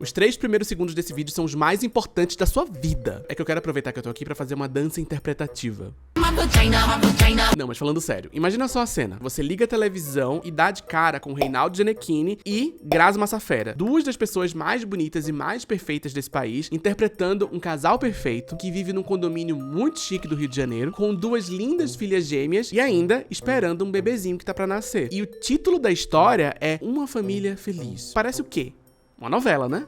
Os 3 primeiros segundos desse vídeo são os mais importantes da sua vida. É que eu quero aproveitar que eu tô aqui pra fazer uma dança interpretativa. Não, mas falando sério, imagina só a cena. Você liga a televisão e dá de cara com Reinaldo Gianecchini e Grazi Massafera, 2 das pessoas mais bonitas e mais perfeitas desse país, interpretando um casal perfeito que vive num condomínio muito chique do Rio de Janeiro, com 2 lindas filhas gêmeas e ainda esperando um bebezinho que tá pra nascer. E o título da história é Uma Família Feliz. Parece o quê? Uma novela, né?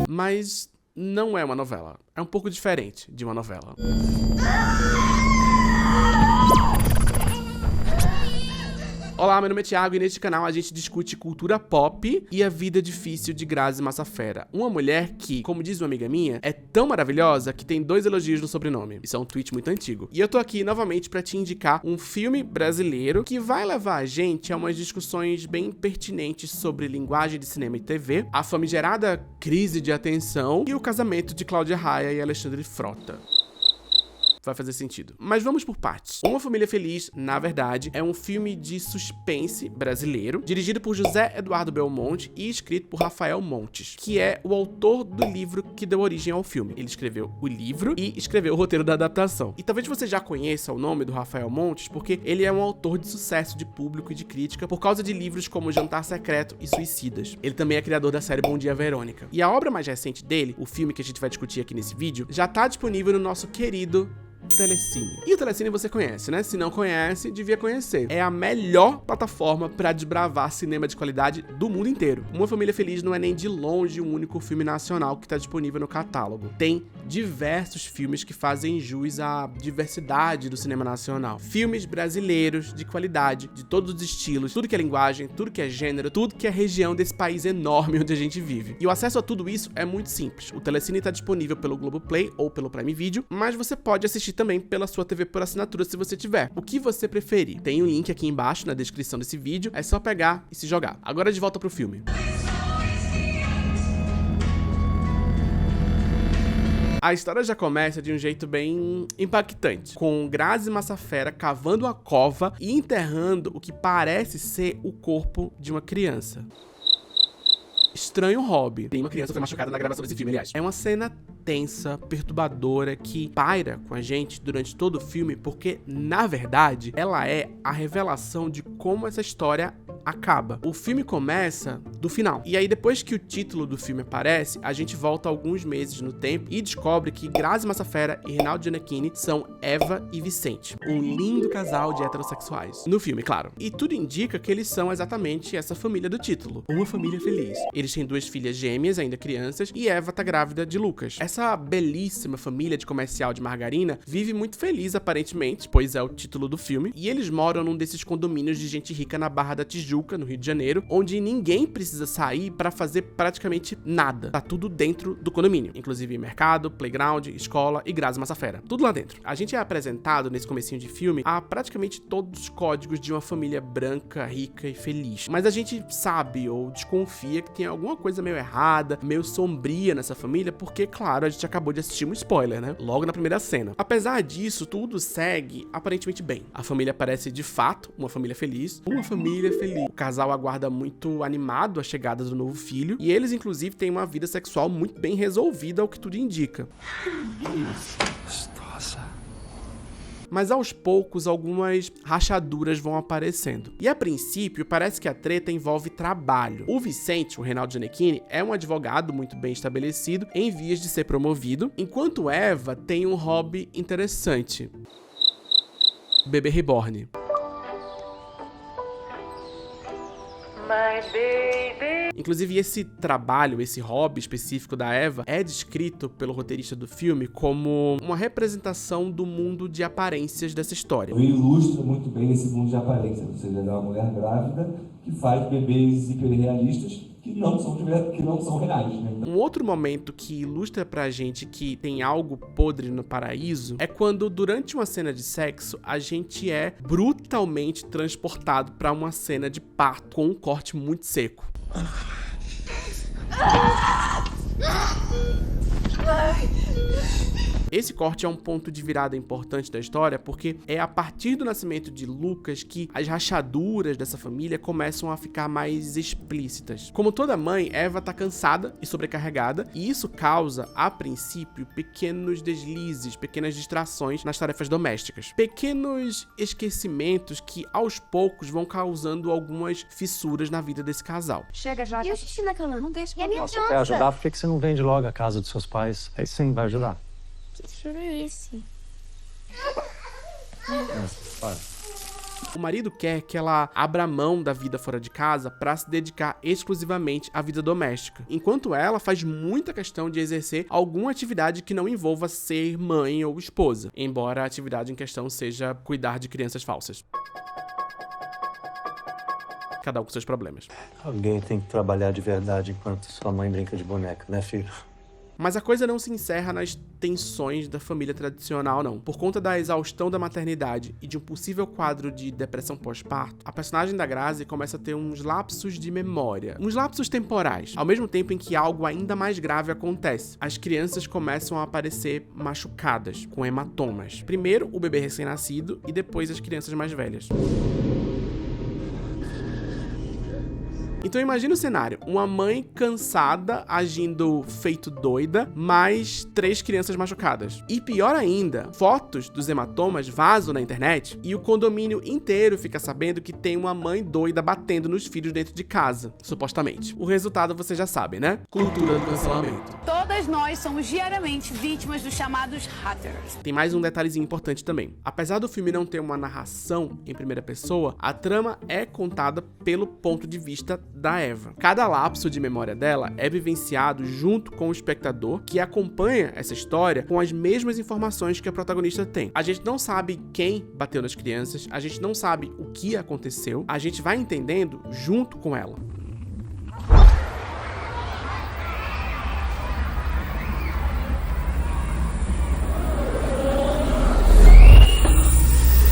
Mas não é uma novela. É um pouco diferente de uma novela. Olá, meu nome é Thiago e neste canal a gente discute cultura pop e a vida difícil de Grazi Massafera. Uma mulher que, como diz uma amiga minha, é tão maravilhosa que tem 2 elogios no sobrenome. Isso é um tweet muito antigo. E eu tô aqui novamente pra te indicar um filme brasileiro que vai levar a gente a umas discussões bem pertinentes sobre linguagem de cinema e TV, a famigerada crise de atenção e o casamento de Cláudia Raia e Alexandre Frota. Vai fazer sentido. Mas vamos por partes. Uma Família Feliz, na verdade, é um filme de suspense brasileiro, dirigido por José Eduardo Belmonte e escrito por Rafael Montes, que é o autor do livro que deu origem ao filme. Ele escreveu o livro e escreveu o roteiro da adaptação. E talvez você já conheça o nome do Rafael Montes, porque ele é um autor de sucesso de público e de crítica por causa de livros como Jantar Secreto e Suicidas. Ele também é criador da série Bom Dia Verônica. E a obra mais recente dele, o filme que a gente vai discutir aqui nesse vídeo, já tá disponível no nosso querido Telecine. E o Telecine você conhece, né? Se não conhece, devia conhecer. É a melhor plataforma pra desbravar cinema de qualidade do mundo inteiro. Uma Família Feliz não é nem de longe o único filme nacional que tá disponível no catálogo. Tem diversos filmes que fazem jus à diversidade do cinema nacional. Filmes brasileiros de qualidade, de todos os estilos, tudo que é linguagem, tudo que é gênero, tudo que é região desse país enorme onde a gente vive. E o acesso a tudo isso é muito simples. O Telecine tá disponível pelo Globoplay ou pelo Prime Video, mas você pode assistir também pela sua TV por assinatura se você tiver. O que você preferir. Tem um link aqui embaixo na descrição desse vídeo, é só pegar e se jogar. Agora de volta pro filme. A história já começa de um jeito bem impactante, com Grazi Massafera cavando a cova e enterrando o que parece ser o corpo de uma criança. Estranho hobby. Tem uma criança que foi machucada na gravação desse filme, aliás. É uma cena tensa, perturbadora, que paira com a gente durante todo o filme, porque, na verdade, ela é a revelação de como essa história acaba. O filme começa do final. E aí, depois que o título do filme aparece, a gente volta alguns meses no tempo e descobre que Grazi Massafera e Reinaldo Gianecchini são Eva e Vicente, um lindo casal de heterossexuais. No filme, claro. E tudo indica que eles são exatamente essa família do título. Uma família feliz. Eles têm 2 filhas gêmeas, ainda crianças, e Eva tá grávida de Lucas. Essa belíssima família de comercial de margarina vive muito feliz, aparentemente, pois é o título do filme, e eles moram num desses condomínios de gente rica na Barra da Tijuca, no Rio de Janeiro, onde ninguém precisa sair pra fazer praticamente nada. Tá tudo dentro do condomínio, inclusive mercado, playground, escola e Grazi Massafera. Tudo lá dentro. A gente é apresentado nesse comecinho de filme a praticamente todos os códigos de uma família branca, rica e feliz. Mas a gente sabe ou desconfia que tem alguma coisa meio errada, meio sombria nessa família, porque, claro, a gente acabou de assistir um spoiler, né? Logo na primeira cena. Apesar disso, tudo segue aparentemente bem. A família parece, de fato, uma família feliz. Uma família feliz. O casal aguarda muito animado a chegada do novo filho, e eles, inclusive, têm uma vida sexual muito bem resolvida, ao que tudo indica. Mas aos poucos algumas rachaduras vão aparecendo. E a princípio parece que a treta envolve trabalho. O Vicente, o Reinaldo Gianecchini, é um advogado muito bem estabelecido, em vias de ser promovido, enquanto Eva tem um hobby interessante: bebê reborn. Inclusive, esse trabalho, esse hobby específico da Eva, é descrito pelo roteirista do filme como uma representação do mundo de aparências dessa história. Ele ilustra muito bem esse mundo de aparências, ou seja, é uma mulher grávida que faz bebês hiperrealistas que não são reais, né? Um outro momento que ilustra pra gente que tem algo podre no paraíso é quando, durante uma cena de sexo, a gente é brutalmente transportado pra uma cena de parto com um corte muito seco. Esse corte é um ponto de virada importante da história, porque é a partir do nascimento de Lucas que as rachaduras dessa família começam a ficar mais explícitas. Como toda mãe, Eva tá cansada e sobrecarregada, e isso causa, a princípio, pequenos deslizes, pequenas distrações nas tarefas domésticas. Pequenos esquecimentos que, aos poucos, vão causando algumas fissuras na vida desse casal. Chega já. E o xixi na cama? Não deixa. E a minha pra janta? Quer ajudar? Por que você não vende logo a casa dos seus pais? Aí sim, vai ajudar. Que cheiro é esse? Para. O marido quer que ela abra mão da vida fora de casa para se dedicar exclusivamente à vida doméstica, enquanto ela faz muita questão de exercer alguma atividade que não envolva ser mãe ou esposa, embora a atividade em questão seja cuidar de crianças falsas. Cada um com seus problemas. Alguém tem que trabalhar de verdade enquanto sua mãe brinca de boneca, né, filho? Mas a coisa não se encerra nas tensões da família tradicional, não. Por conta da exaustão da maternidade e de um possível quadro de depressão pós-parto, a personagem da Grazi começa a ter uns lapsos de memória, uns lapsos temporais, ao mesmo tempo em que algo ainda mais grave acontece. As crianças começam a aparecer machucadas, com hematomas. Primeiro o bebê recém-nascido e depois as crianças mais velhas. Então imagina o cenário, uma mãe cansada, agindo feito doida, mais 3 crianças machucadas. E pior ainda, fotos dos hematomas vazam na internet e o condomínio inteiro fica sabendo que tem uma mãe doida batendo nos filhos dentro de casa, supostamente. O resultado você já sabe, né? Cultura do cancelamento. Todas nós somos diariamente vítimas dos chamados haters. Tem mais um detalhezinho importante também. Apesar do filme não ter uma narração em primeira pessoa, a trama é contada pelo ponto de vista da Eva. Cada lapso de memória dela é vivenciado junto com o espectador que acompanha essa história com as mesmas informações que a protagonista tem. A gente não sabe quem bateu nas crianças, a gente não sabe o que aconteceu, a gente vai entendendo junto com ela.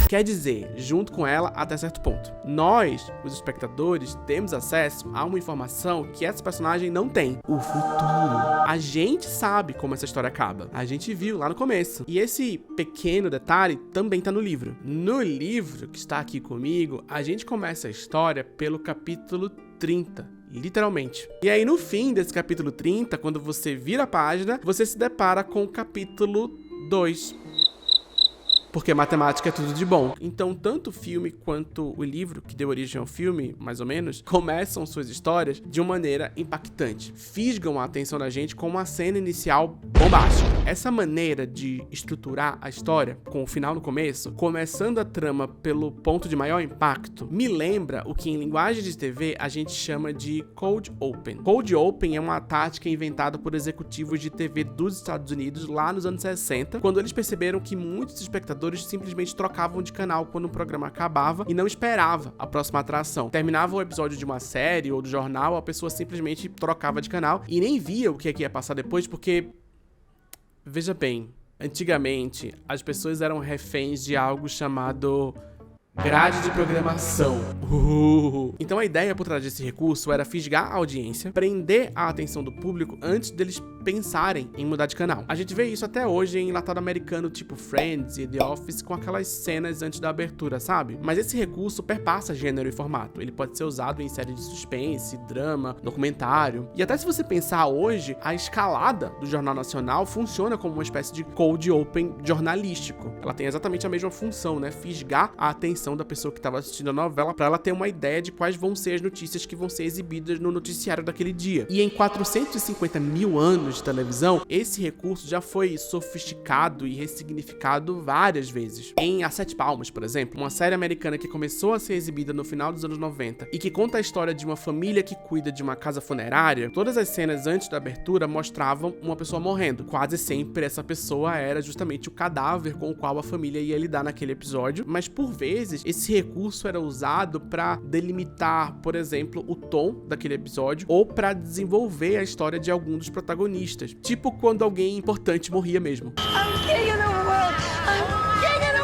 Quer dizer, junto com ela até certo ponto. Nós, os espectadores, temos acesso a uma informação que essa personagem não tem. O futuro. A gente sabe como essa história acaba. A gente viu lá no começo. E esse pequeno detalhe também tá no livro. No livro que está aqui comigo, a gente começa a história pelo capítulo 30. Literalmente. E aí no fim desse capítulo 30, quando você vira a página, você se depara com o capítulo 2. Porque matemática é tudo de bom. Então, tanto o filme quanto o livro, que deu origem ao filme, mais ou menos, começam suas histórias de uma maneira impactante. Fisgam a atenção da gente com uma cena inicial bombástica. Essa maneira de estruturar a história, com o final no começo, começando a trama pelo ponto de maior impacto, me lembra o que em linguagem de TV a gente chama de Cold Open. Cold Open é uma tática inventada por executivos de TV dos Estados Unidos lá nos anos 60, quando eles perceberam que muitos espectadores simplesmente trocavam de canal quando o programa acabava e não esperava a próxima atração. Terminava o episódio de uma série ou do jornal, a pessoa simplesmente trocava de canal e nem via o que ia passar depois, porque, veja bem, antigamente as pessoas eram reféns de algo chamado grade de programação. Então a ideia por trás desse recurso era fisgar a audiência, prender a atenção do público antes deles pensarem em mudar de canal. A gente vê isso até hoje em enlatado americano tipo Friends e The Office, com aquelas cenas antes da abertura, sabe? Mas esse recurso perpassa gênero e formato. Ele pode ser usado em série de suspense, drama, documentário. E até se você pensar hoje, a escalada do Jornal Nacional funciona como uma espécie de cold open jornalístico. Ela tem exatamente a mesma função, né? Fisgar a atenção da pessoa que estava assistindo a novela para ela ter uma ideia de quais vão ser as notícias que vão ser exibidas no noticiário daquele dia. E em 450 mil anos de televisão, esse recurso já foi sofisticado e ressignificado várias vezes. Em A Sete Palmos, por exemplo, uma série americana que começou a ser exibida no final dos anos 90 e que conta a história de uma família que cuida de uma casa funerária, todas as cenas antes da abertura mostravam uma pessoa morrendo. Quase sempre essa pessoa era justamente o cadáver com o qual a família ia lidar naquele episódio, mas por vezes esse recurso era usado para delimitar, por exemplo, o tom daquele episódio ou para desenvolver a história de algum dos protagonistas. Tipo quando alguém importante morria mesmo. I'm king of the world! I'm king of the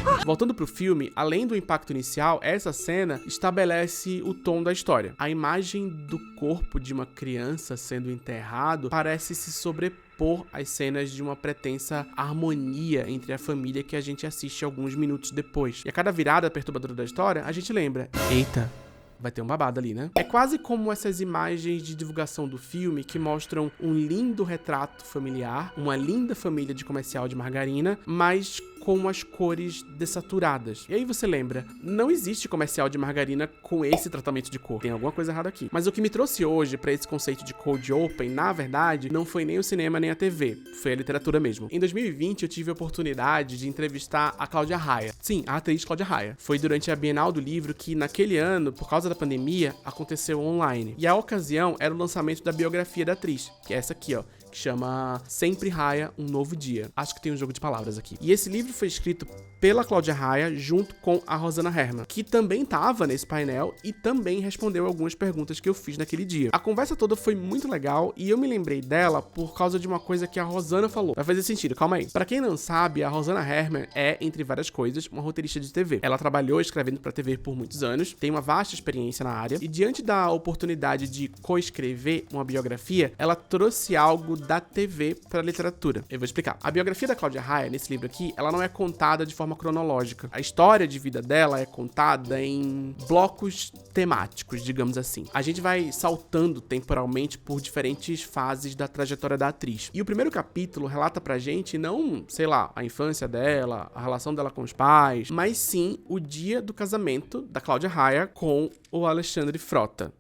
world! Voltando pro filme, além do impacto inicial, essa cena estabelece o tom da história. A imagem do corpo de uma criança sendo enterrado parece se sobrepor às cenas de uma pretensa harmonia entre a família que a gente assiste alguns minutos depois. E a cada virada perturbadora da história, a gente lembra: eita, vai ter um babado ali, né? É quase como essas imagens de divulgação do filme que mostram um lindo retrato familiar, uma linda família de comercial de margarina, mas com as cores dessaturadas. E aí você lembra, não existe comercial de margarina com esse tratamento de cor. Tem alguma coisa errada aqui. Mas o que me trouxe hoje pra esse conceito de cold open, na verdade, não foi nem o cinema nem a TV, foi a literatura mesmo. Em 2020 eu tive a oportunidade de entrevistar a Cláudia Raia. Sim, a atriz Cláudia Raia. Foi durante a Bienal do Livro que, naquele ano, por causa da pandemia, aconteceu online. E a ocasião era o lançamento da biografia da atriz, que é essa aqui, ó, que chama Sempre Raia, Um Novo Dia. Acho que tem um jogo de palavras aqui. E esse livro foi escrito pela Cláudia Raia junto com a Rosana Herrmann, que também estava nesse painel e também respondeu algumas perguntas que eu fiz naquele dia. A conversa toda foi muito legal e eu me lembrei dela por causa de uma coisa que a Rosana falou. Vai fazer sentido, calma aí. Pra quem não sabe, a Rosana Herrmann é, entre várias coisas, uma roteirista de TV. Ela trabalhou escrevendo pra TV por muitos anos, tem uma vasta experiência na área e, diante da oportunidade de coescrever uma biografia, ela trouxe algo da TV pra literatura. Eu vou explicar. A biografia da Cláudia Raia, nesse livro aqui, ela não é contada de forma cronológica. A história de vida dela é contada em blocos temáticos, digamos assim. A gente vai saltando temporalmente por diferentes fases da trajetória da atriz. E o primeiro capítulo relata pra gente não, sei lá, a infância dela, a relação dela com os pais, mas sim o dia do casamento da Cláudia Raia com o Alexandre Frota.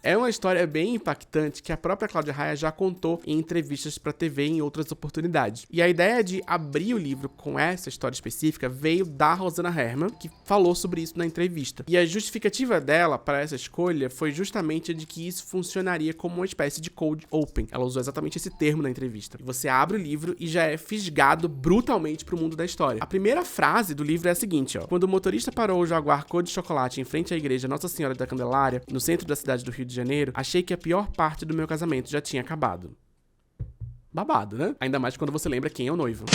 É uma história bem impactante que a própria Cláudia Raia já contou em entrevistas pra TV em outras oportunidades. E a ideia de abrir o livro com essa história específica veio da Rosana Herrmann, que falou sobre isso na entrevista. E a justificativa dela para essa escolha foi justamente a de que isso funcionaria como uma espécie de cold open. Ela usou exatamente esse termo na entrevista. E você abre o livro e já é fisgado brutalmente pro mundo da história. A primeira frase do livro é a seguinte, ó: quando o motorista parou o Jaguar cor de chocolate em frente à igreja Nossa Senhora da Candelária, no centro da cidade do Rio de Janeiro, achei que a pior parte do meu casamento já tinha acabado. Babado, né? Ainda mais quando você lembra quem é o noivo.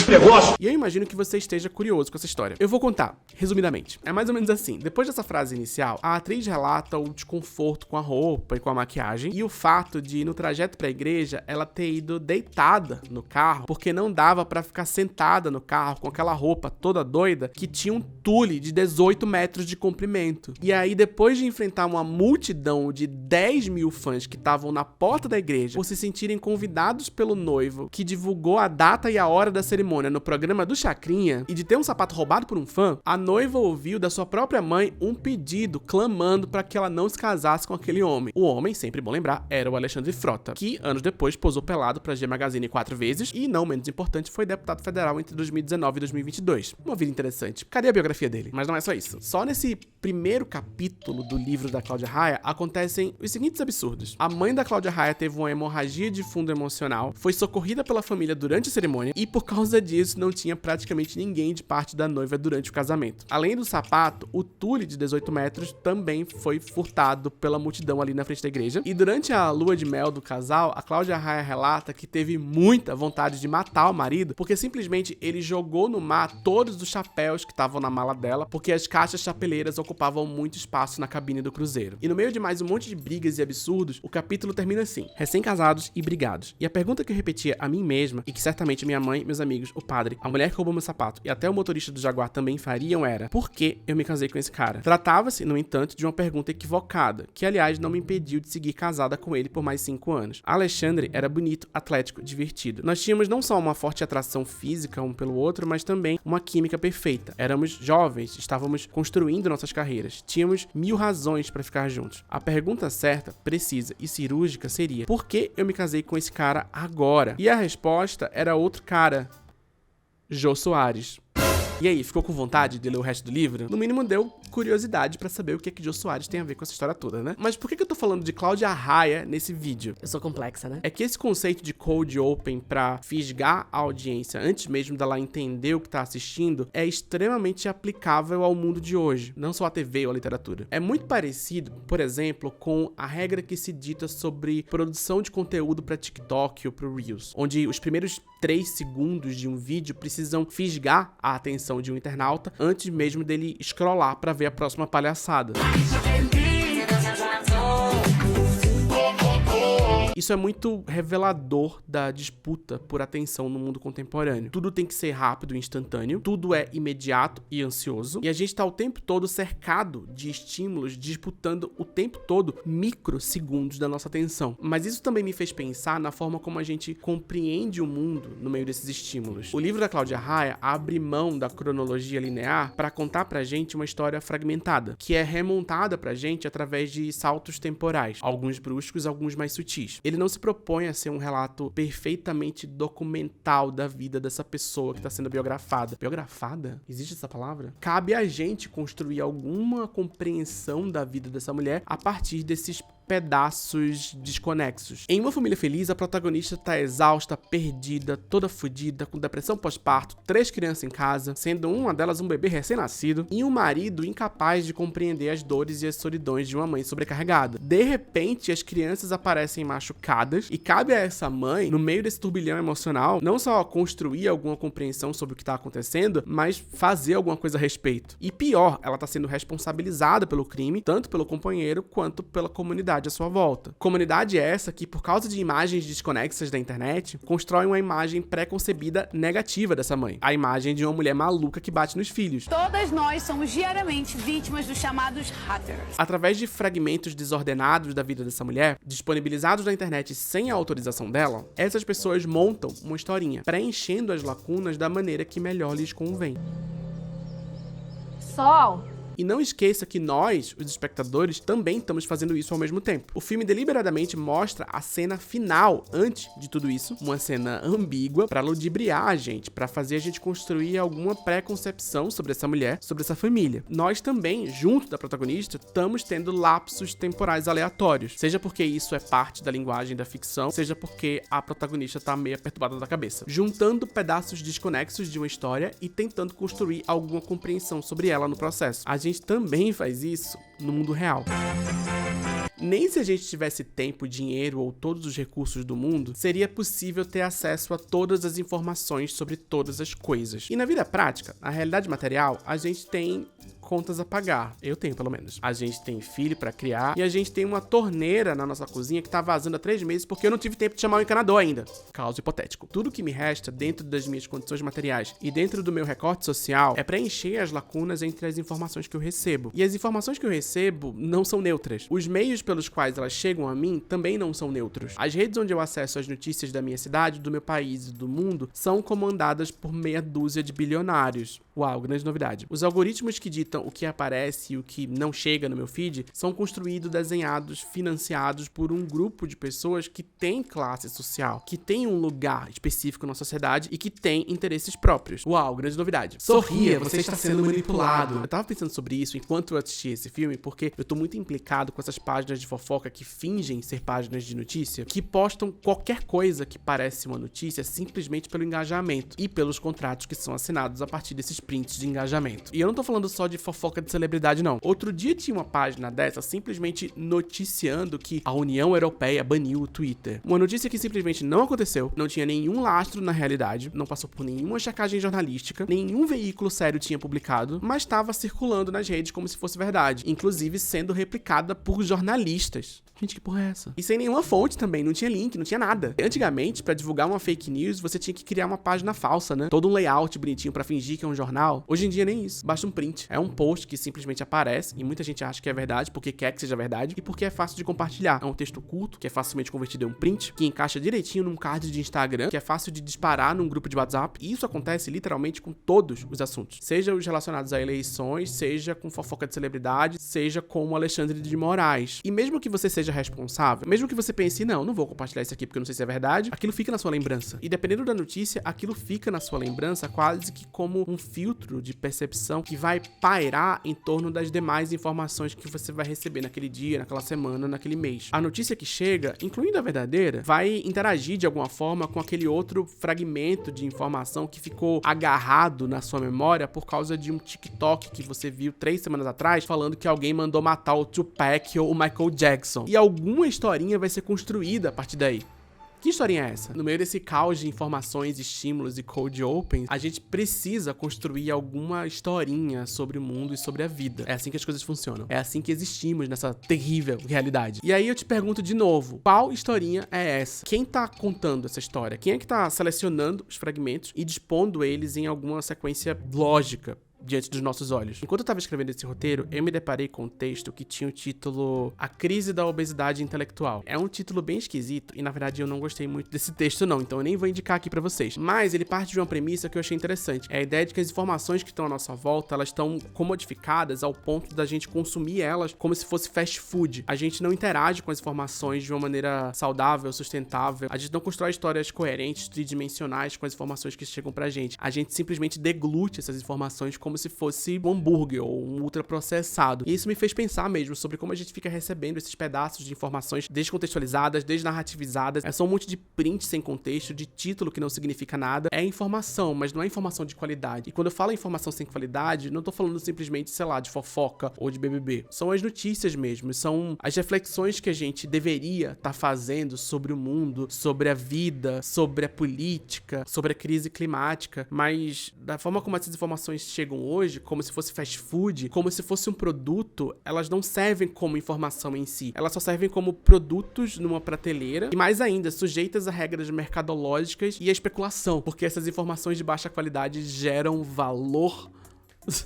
E eu imagino que você esteja curioso com essa história. Eu vou contar, resumidamente. É mais ou menos assim. Depois dessa frase inicial, a atriz relata o desconforto com a roupa e com a maquiagem e o fato de, no trajeto pra igreja, ela ter ido deitada no carro porque não dava pra ficar sentada no carro com aquela roupa toda doida que tinha um tule de 18 metros de comprimento. E aí, depois de enfrentar uma multidão de 10 mil fãs que estavam na porta da igreja por se sentirem convidados pelo noivo, que divulgou a data e a hora da cerimônia no programa do Chacrinha, e de ter um sapato roubado por um fã, a noiva ouviu da sua própria mãe um pedido clamando para que ela não se casasse com aquele homem. O homem, sempre bom lembrar, era o Alexandre Frota, que anos depois posou pelado pra G Magazine 4 vezes e, não menos importante, foi deputado federal entre 2019 e 2022. Uma vida interessante. Cadê a biografia dele? Mas não é só isso. Só nesse primeiro capítulo do livro da Cláudia Raia acontecem os seguintes absurdos. A mãe da Cláudia Raia teve uma hemorragia de fundo emocional, foi socorrida pela família durante a cerimônia e, por causa disso, não tinha praticamente ninguém de parte da noiva durante o casamento. Além do sapato, o tule de 18 metros também foi furtado pela multidão ali na frente da igreja. E durante a lua de mel do casal, a Cláudia Raia relata que teve muita vontade de matar o marido porque simplesmente ele jogou no mar todos os chapéus que estavam na mala dela, porque as caixas chapeleiras ocupavam muito espaço na cabine do cruzeiro. E no meio de mais um monte de brigas e absurdos, o capítulo termina assim: recém-casados e brigados. E a pergunta que eu repetia a mim mesma, e que certamente minha mãe, meus amigos, o padre, a mulher que roubou meu sapato e até o motorista do Jaguar também fariam, era: por que eu me casei com esse cara? Tratava-se, no entanto, de uma pergunta equivocada, que aliás não me impediu de seguir casada com ele por mais 5 anos. Alexandre era bonito, atlético, divertido. Nós tínhamos não só uma forte atração física um pelo outro, mas também uma química perfeita. Éramos jovens, estávamos construindo nossas carreiras, tínhamos 1000 razões para ficar juntos. A pergunta certa, precisa e cirúrgica seria: por que eu me casei com esse cara agora? E a resposta era outro cara: Jô Soares. E aí, ficou com vontade de ler o resto do livro? No mínimo deu curiosidade pra saber o que é que Jô Soares tem a ver com essa história toda, né? Mas por que eu tô falando de Cláudia Raia nesse vídeo? Eu sou complexa, né? É que esse conceito de cold open pra fisgar a audiência antes mesmo dela entender o que tá assistindo é extremamente aplicável ao mundo de hoje, não só a TV ou a literatura. É muito parecido, por exemplo, com a regra que se dita sobre produção de conteúdo pra TikTok ou pro Reels, onde os primeiros 3 segundos de um vídeo precisam fisgar a atenção de um internauta antes mesmo dele scrollar pra ver a próxima palhaçada. Isso é muito revelador da disputa por atenção no mundo contemporâneo. Tudo tem que ser rápido e instantâneo, tudo é imediato e ansioso, e a gente tá o tempo todo cercado de estímulos, disputando o tempo todo microsegundos da nossa atenção. Mas isso também me fez pensar na forma como a gente compreende o mundo no meio desses estímulos. O livro da Cláudia Raia abre mão da cronologia linear para contar pra gente uma história fragmentada, que é remontada pra gente através de saltos temporais, alguns bruscos, alguns mais sutis. Ele não se propõe a ser um relato perfeitamente documental da vida dessa pessoa que está sendo biografada. Biografada? Existe essa palavra? Cabe a gente construir alguma compreensão da vida dessa mulher a partir desses pedaços desconexos. Em Uma Família Feliz, a protagonista tá exausta, perdida, toda fodida, com depressão pós-parto, 3 crianças em casa, sendo uma delas um bebê recém-nascido, e um marido incapaz de compreender as dores e as solidões de uma mãe sobrecarregada. De repente, as crianças aparecem machucadas, e cabe a essa mãe, no meio desse turbilhão emocional, não só construir alguma compreensão sobre o que tá acontecendo, mas fazer alguma coisa a respeito. E pior, ela tá sendo responsabilizada pelo crime, tanto pelo companheiro quanto pela comunidade à sua volta. Comunidade essa que, por causa de imagens desconexas da internet, constrói uma imagem pré-concebida negativa dessa mãe. A imagem de uma mulher maluca que bate nos filhos. Todas nós somos diariamente vítimas dos chamados hackers. Através de fragmentos desordenados da vida dessa mulher, disponibilizados na internet sem a autorização dela, essas pessoas montam uma historinha, preenchendo as lacunas da maneira que melhor lhes convém. Sol. E não esqueça que nós, os espectadores, também estamos fazendo isso ao mesmo tempo. O filme deliberadamente mostra a cena final, antes de tudo isso, uma cena ambígua, pra ludibriar a gente, pra fazer a gente construir alguma pré-concepção sobre essa mulher, sobre essa família. Nós também, junto da protagonista, estamos tendo lapsos temporais aleatórios, seja porque isso é parte da linguagem da ficção, seja porque a protagonista tá meio perturbada da cabeça, juntando pedaços desconexos de uma história e tentando construir alguma compreensão sobre ela no processo. A gente também faz isso no mundo real. Nem se a gente tivesse tempo, dinheiro ou todos os recursos do mundo, seria possível ter acesso a todas as informações sobre todas as coisas. E na vida prática, na realidade material, a gente tem contas a pagar. Eu tenho, pelo menos. A gente tem filho pra criar e a gente tem uma torneira na nossa cozinha que tá vazando há 3 meses porque eu não tive tempo de chamar o encanador ainda. Caso hipotético. Tudo que me resta dentro das minhas condições materiais e dentro do meu recorte social é preencher as lacunas entre as informações que eu recebo. E as informações que eu recebo não são neutras. Os meios pelos quais elas chegam a mim também não são neutros. As redes onde eu acesso as notícias da minha cidade, do meu país e do mundo são comandadas por meia dúzia de bilionários. Uau, grande novidade. Os algoritmos que ditam o que aparece e o que não chega no meu feed são construídos, desenhados, financiados por um grupo de pessoas que tem classe social, que tem um lugar específico na sociedade e que tem interesses próprios. Uau, grande novidade. Sorria, você está sendo manipulado. Eu tava pensando sobre isso enquanto eu assistia esse filme, porque eu tô muito implicado com essas páginas de fofoca que fingem ser páginas de notícia, que postam qualquer coisa que parece uma notícia simplesmente pelo engajamento e pelos contratos que são assinados a partir desses prints de engajamento. E eu não tô falando só de fofoca de celebridade, não. Outro dia tinha uma página dessa simplesmente noticiando que a União Europeia baniu o Twitter. Uma notícia que simplesmente não aconteceu, não tinha nenhum lastro na realidade, não passou por nenhuma checagem jornalística, nenhum veículo sério tinha publicado, mas estava circulando nas redes como se fosse verdade, inclusive sendo replicada por jornalistas. Gente, que porra é essa? E sem nenhuma fonte também, não tinha link, não tinha nada. Antigamente, pra divulgar uma fake news, você tinha que criar uma página falsa, né? Todo um layout bonitinho pra fingir que é um jornal. Hoje em dia nem isso, basta um print. É um post que simplesmente aparece e muita gente acha que é verdade porque quer que seja verdade e porque é fácil de compartilhar. É um texto curto, que é facilmente convertido em um print, que encaixa direitinho num card de Instagram, que é fácil de disparar num grupo de WhatsApp. E isso acontece literalmente com todos os assuntos. Seja os relacionados a eleições, seja com fofoca de celebridade, seja com o Alexandre de Moraes. E mesmo que você seja responsável, mesmo que você pense, não vou compartilhar isso aqui porque eu não sei se é verdade, aquilo fica na sua lembrança. E dependendo da notícia, aquilo fica na sua lembrança quase que como um filtro de percepção que vai pairar em torno das demais informações que você vai receber naquele dia, naquela semana, naquele mês. A notícia que chega, incluindo a verdadeira, vai interagir de alguma forma com aquele outro fragmento de informação que ficou agarrado na sua memória por causa de um TikTok que você viu 3 semanas atrás falando que alguém mandou matar o Tupac ou o Michael Jackson. E alguma historinha vai ser construída a partir daí. Que historinha é essa? No meio desse caos de informações, estímulos e cold opens, a gente precisa construir alguma historinha sobre o mundo e sobre a vida. É assim que as coisas funcionam. É assim que existimos nessa terrível realidade. E aí eu te pergunto de novo, qual historinha é essa? Quem tá contando essa história? Quem é que tá selecionando os fragmentos e dispondo eles em alguma sequência lógica diante dos nossos olhos? Enquanto eu tava escrevendo esse roteiro, eu me deparei com um texto que tinha o título A Crise da Obesidade Intelectual. É um título bem esquisito e, na verdade, eu não gostei muito desse texto não, então eu nem vou indicar aqui pra vocês. Mas ele parte de uma premissa que eu achei interessante. É a ideia de que as informações que estão à nossa volta, elas estão comodificadas ao ponto da gente consumir elas como se fosse fast food. A gente não interage com as informações de uma maneira saudável, sustentável. A gente não constrói histórias coerentes, tridimensionais com as informações que chegam pra gente. A gente simplesmente deglute essas informações como se fosse um hambúrguer ou um ultraprocessado. E isso me fez pensar mesmo sobre como a gente fica recebendo esses pedaços de informações descontextualizadas, desnarrativizadas. É só um monte de print sem contexto, de título que não significa nada. É informação, mas não é informação de qualidade. E quando eu falo informação sem qualidade, não tô falando simplesmente, sei lá, de fofoca ou de BBB. São as notícias mesmo, são as reflexões que a gente deveria estar fazendo sobre o mundo, sobre a vida, sobre a política, sobre a crise climática. Mas da forma como essas informações chegam hoje, como se fosse fast food, como se fosse um produto, elas não servem como informação em si. Elas só servem como produtos numa prateleira e, mais ainda, sujeitas a regras mercadológicas e a especulação, porque essas informações de baixa qualidade geram valor,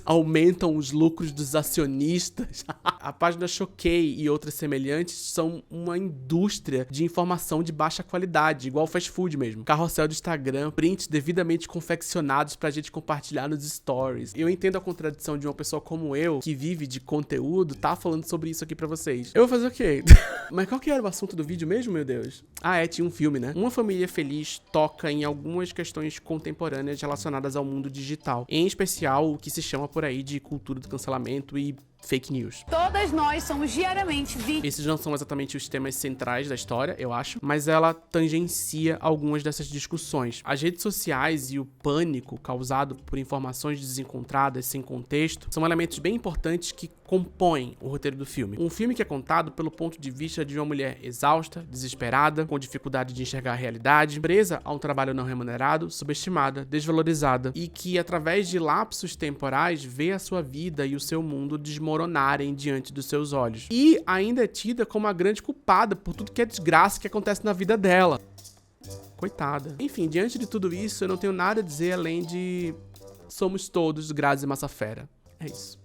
aumentam os lucros dos acionistas. A página Choquei e outras semelhantes são uma indústria de informação de baixa qualidade, igual fast food mesmo. Carrossel do Instagram, prints devidamente confeccionados pra gente compartilhar nos stories. Eu entendo a contradição de uma pessoa como eu, que vive de conteúdo, tá falando sobre isso aqui pra vocês. Eu vou fazer o quê? Mas qual que era o assunto do vídeo mesmo, meu Deus? Ah, tinha um filme, né? Uma Família Feliz toca em algumas questões contemporâneas relacionadas ao mundo digital. Em especial, o que se chama por aí de cultura do cancelamento e fake news. Todas nós somos diariamente vítimas. Esses não são exatamente os temas centrais da história, eu acho, mas ela tangencia algumas dessas discussões. As redes sociais e o pânico causado por informações desencontradas sem contexto são elementos bem importantes que compõem o roteiro do filme. Um filme que é contado pelo ponto de vista de uma mulher exausta, desesperada, com dificuldade de enxergar a realidade, presa a um trabalho não remunerado, subestimada, desvalorizada, e que, através de lapsos temporais, vê a sua vida e o seu mundo desmoronarem diante dos seus olhos. E ainda é tida como a grande culpada por tudo que é desgraça que acontece na vida dela. Coitada. Enfim, diante de tudo isso, eu não tenho nada a dizer além de... somos todos Grazi Massafera. É isso.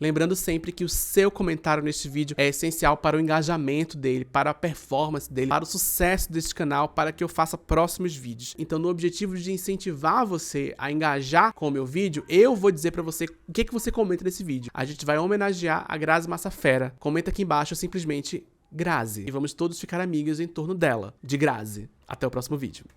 Lembrando sempre que o seu comentário neste vídeo é essencial para o engajamento dele, para a performance dele, para o sucesso deste canal, para que eu faça próximos vídeos. Então, no objetivo de incentivar você a engajar com o meu vídeo, eu vou dizer pra você o que você comenta nesse vídeo. A gente vai homenagear a Grazi Massafera. Comenta aqui embaixo simplesmente Grazi. E vamos todos ficar amigos em torno dela, de Grazi. Até o próximo vídeo.